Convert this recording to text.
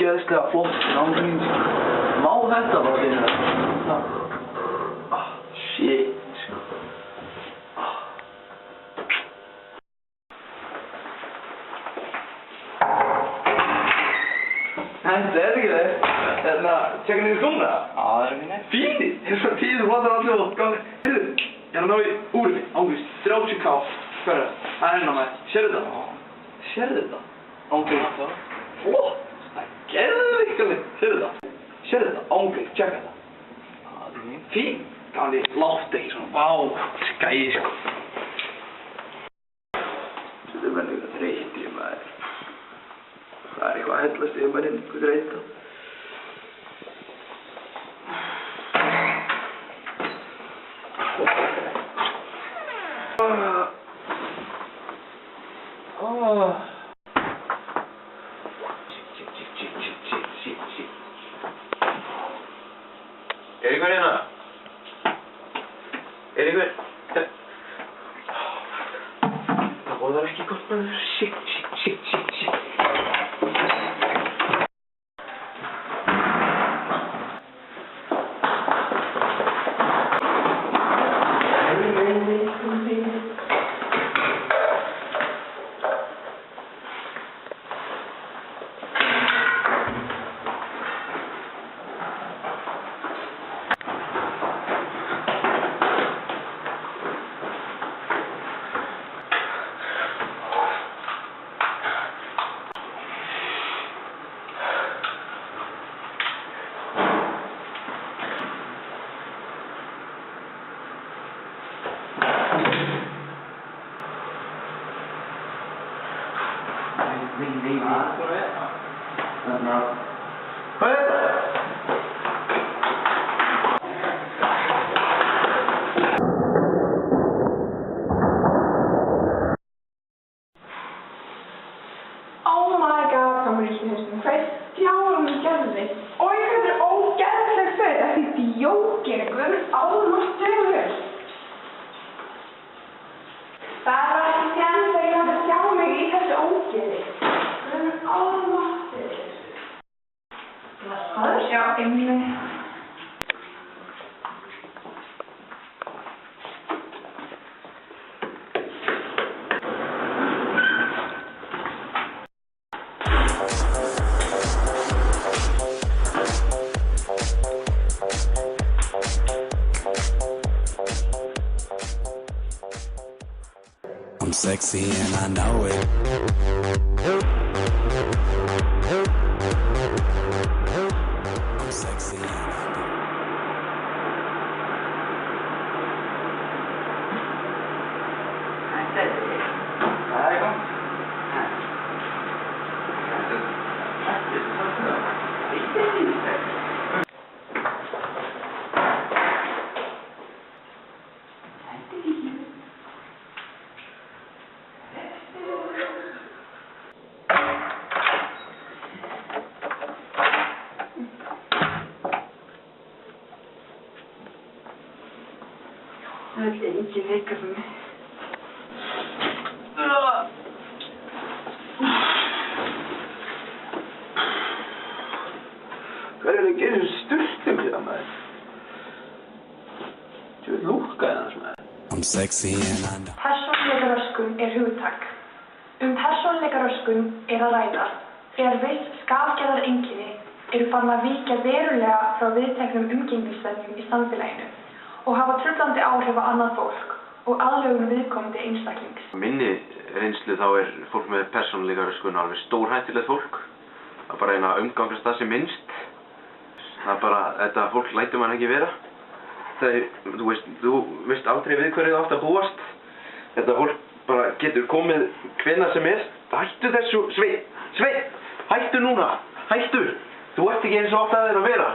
ógeðslega flott námsýning. Má þetta bara finna? Shit. Þetta ekki það. Tjekka niður skóna? Já, það ekki neitt. Fínir? Þessar tíður flottar allir og gáði. Heyrðu, ég ná í úrni, ángríns, 30k. Hvað það? Það enn á mig. Sérðu þetta? Sérðu þetta? Ángríns. Flott! Það geðveikalegt. Sérðu þetta? Sérðu þetta? Ángríns, tjekka þetta. Það er fín. Fín? Gáði, látt ekki svona. Vá, skæði sko. Þetta verður eitthvað þreytið maður. Það eitthvað að hellast yfir maður inn, eitthvað þreyta. Ykkur hérna? Ykkur? Það voðar ekki gott maður. Shit. Nej. Vad är det? Oh my god, kommer du ikke huske? For jeg stjåler min gældig. Oj, det er ógeðsleg fyrir. Það er djókir, guð almáttugur. Það var ekki séns að ég hefði stjálað mig í þessu ógeði. Guð almáttugur. Það er sjá, Emil. I'm sexy and I know it. I'm sexy and I know it. Það er engin leikar fyrir mig. Hvað er það að gera þessu sturtum til það maður? Þú veit lúkkaði hans maður. I'm sexy and I know. Persónuleikaröskun er hugtak. Persónuleikaröskun er að ræða þegar viss skapgerðareinkenni eru farin að víkja verulega frá viðteknum umgengnisvenjum í samfélaginu og hafa truflandi áhrif á annað fólk og aðlögun viðkomandi einstaklings. Minni reynslu þá er fólk með persónuleikaröskun alveg stórhættulegt fólk. Það bara reyna að umgangast það sem minnst. Það er bara, þetta fólk lætur mann ekki vera. Það er, þú veist aldrei við hverju það átt að búast. Þetta fólk bara getur komið hvenær sem er. Hættu þessu, Sveinn, hættu núna, hættu. Þú ert ekki eins og átt að þér að vera.